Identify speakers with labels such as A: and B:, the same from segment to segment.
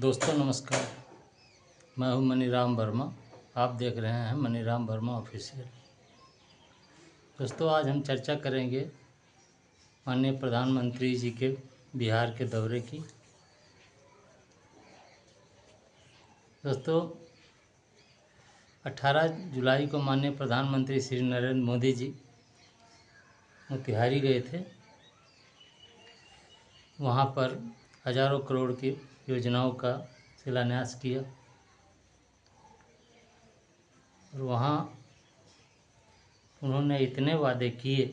A: दोस्तों नमस्कार। मैं हूं मनीराम वर्मा। आप देख रहे हैं मनीराम वर्मा ऑफिशियल। दोस्तों आज हम चर्चा करेंगे माननीय प्रधानमंत्री जी के बिहार के दौरे की। दोस्तों 18 जुलाई को माननीय प्रधानमंत्री श्री नरेंद्र मोदी जी मोतिहारी गए थे। वहां पर हजारों करोड़ की योजनाओं का शिलान्यास किया और वहाँ उन्होंने इतने वादे किए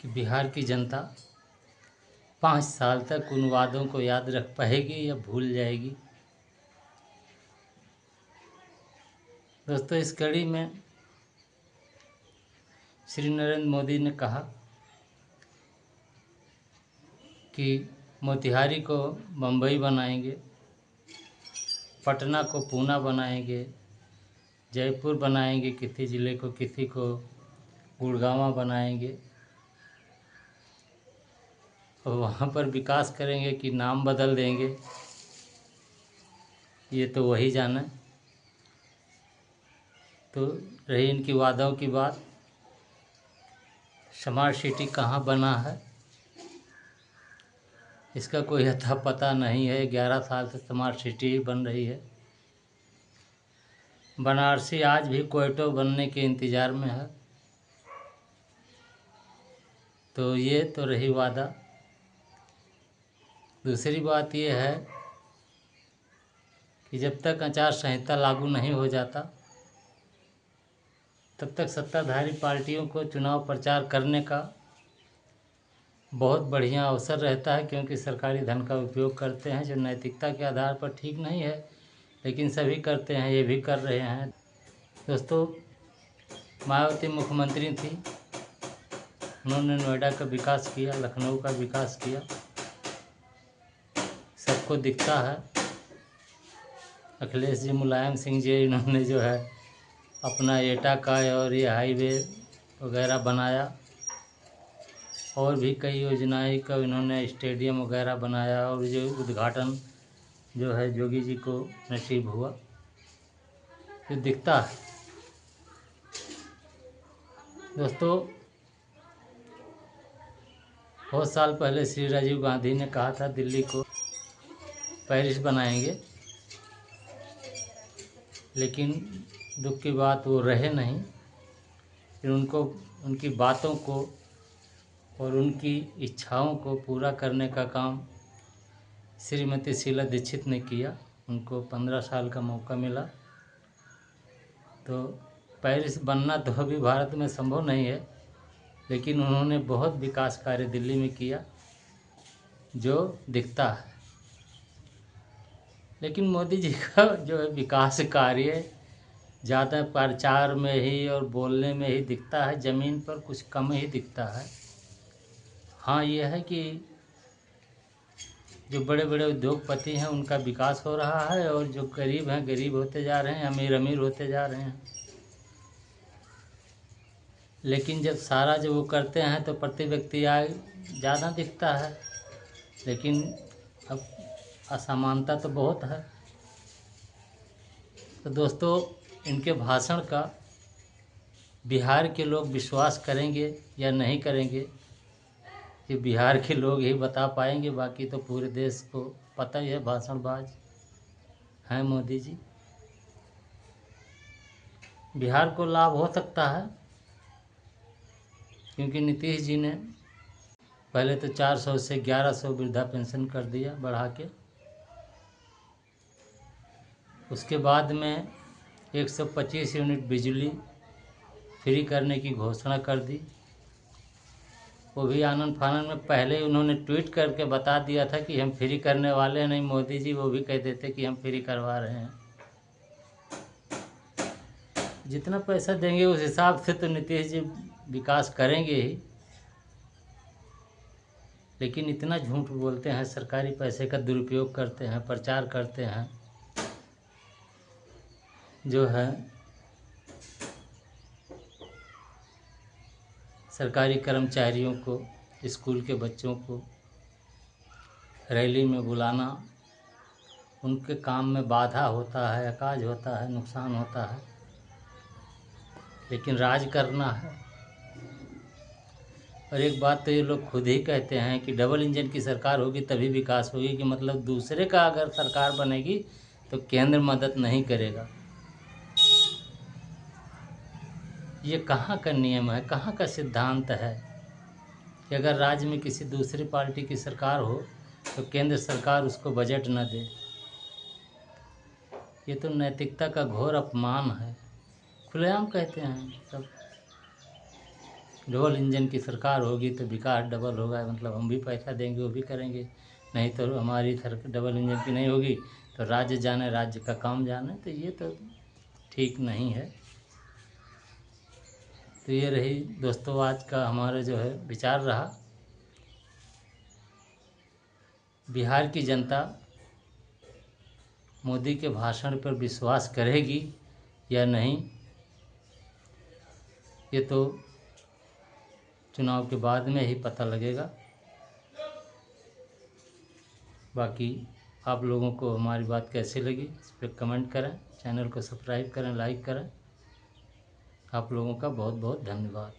A: कि बिहार की जनता 5 साल तक उन वादों को याद रख पाएगी या भूल जाएगी। दोस्तों इस कड़ी में श्री नरेंद्र मोदी ने कहा कि मोतिहारी को बम्बई बनाएंगे, पटना को पूना बनाएंगे, जयपुर बनाएंगे, किसी ज़िले को किसी को गुड़गांव बनाएंगे और वहाँ पर विकास करेंगे कि नाम बदल देंगे, ये तो वही जाने। तो रही इनकी वादों की बात, स्मार्ट सिटी कहाँ बना है इसका कोई अता पता नहीं है। 11 साल से स्मार्ट सिटी ही बन रही है। बनारसी आज भी क्वेटो बनने के इंतज़ार में है। तो ये तो रही वादा। दूसरी बात ये है कि जब तक आचार संहिता लागू नहीं हो जाता तब तक सत्ताधारी पार्टियों को चुनाव प्रचार करने का बहुत बढ़िया अवसर रहता है, क्योंकि सरकारी धन का उपयोग करते हैं जो नैतिकता के आधार पर ठीक नहीं है, लेकिन सभी करते हैं, ये भी कर रहे हैं। दोस्तों मायावती मुख्यमंत्री थी, उन्होंने नोएडा का विकास किया, लखनऊ का विकास किया, सबको दिखता है। अखिलेश जी, मुलायम सिंह जी, इन्होंने जो है अपना एटा का और ये हाईवे वगैरह बनाया और भी कई योजनाएं का इन्होंने स्टेडियम वगैरह बनाया और जो उद्घाटन जो है जोगी जी को नसीब हुआ, ये दिखता है। दोस्तों बहुत साल पहले श्री राजीव गांधी ने कहा था दिल्ली को पेरिस बनाएंगे, लेकिन दुख की बात वो रहे नहीं। फिर उनकी बातों को और उनकी इच्छाओं को पूरा करने का काम श्रीमती शीला दीक्षित ने किया। उनको 15 साल का मौका मिला। तो पेरिस बनना तो अभी भारत में संभव नहीं है, लेकिन उन्होंने बहुत विकास कार्य दिल्ली में किया जो दिखता है। लेकिन मोदी जी का जो है विकास कार्य ज़्यादा प्रचार में ही और बोलने में ही दिखता है, ज़मीन पर कुछ कम ही दिखता है। हाँ ये है कि जो बड़े बड़े उद्योगपति हैं उनका विकास हो रहा है और जो गरीब हैं गरीब होते जा रहे हैं, अमीर अमीर होते जा रहे हैं। लेकिन जब सारा जो वो करते हैं तो प्रति व्यक्ति आय ज़्यादा दिखता है, लेकिन अब असमानता तो बहुत है। तो दोस्तों इनके भाषण का बिहार के लोग विश्वास करेंगे या नहीं करेंगे ये बिहार के लोग ही बता पाएंगे। बाकी तो पूरे देश को पता ही है भाषणबाज हैं मोदी जी। बिहार को लाभ हो सकता है क्योंकि नीतीश जी ने पहले तो 400 से 1100 वृद्धा पेंशन कर दिया बढ़ा के, उसके बाद में 125 यूनिट बिजली फ्री करने की घोषणा कर दी। वो भी आनन फानन में पहले उन्होंने ट्वीट करके बता दिया था कि हम फ्री करने वाले हैं। नहीं मोदी जी वो भी कह देते कि हम फ्री करवा रहे हैं। जितना पैसा देंगे उस हिसाब से तो नीतीश जी विकास करेंगे ही, लेकिन इतना झूठ बोलते हैं, सरकारी पैसे का दुरुपयोग करते हैं, प्रचार करते हैं, जो है सरकारी कर्मचारियों को, स्कूल के बच्चों को रैली में बुलाना, उनके काम में बाधा होता है, अकाज होता है, नुकसान होता है, लेकिन राज करना है। और एक बात तो ये लोग खुद ही कहते हैं कि डबल इंजन की सरकार होगी तभी विकास होगी, कि मतलब दूसरे का अगर सरकार बनेगी तो केंद्र मदद नहीं करेगा। ये कहाँ का नियम है, कहाँ का सिद्धांत है कि अगर राज्य में किसी दूसरी पार्टी की सरकार हो तो केंद्र सरकार उसको बजट न दे। ये तो नैतिकता का घोर अपमान है। खुलेआम कहते हैं सब डबल इंजन की सरकार होगी तो विकास डबल होगा, मतलब हम भी पैसा देंगे वो भी करेंगे, नहीं तो हमारी डबल इंजन की नहीं होगी तो राज्य जाने, राज्य का काम जाने। तो ये तो ठीक नहीं है। तो ये रही दोस्तों आज का हमारा जो है विचार रहा। बिहार की जनता मोदी के भाषण पर विश्वास करेगी या नहीं, ये तो चुनाव के बाद में ही पता लगेगा। बाकी आप लोगों को हमारी बात कैसी लगी इस पर कमेंट करें, चैनल को सब्सक्राइब करें, लाइक करें। आप लोगों का बहुत बहुत धन्यवाद।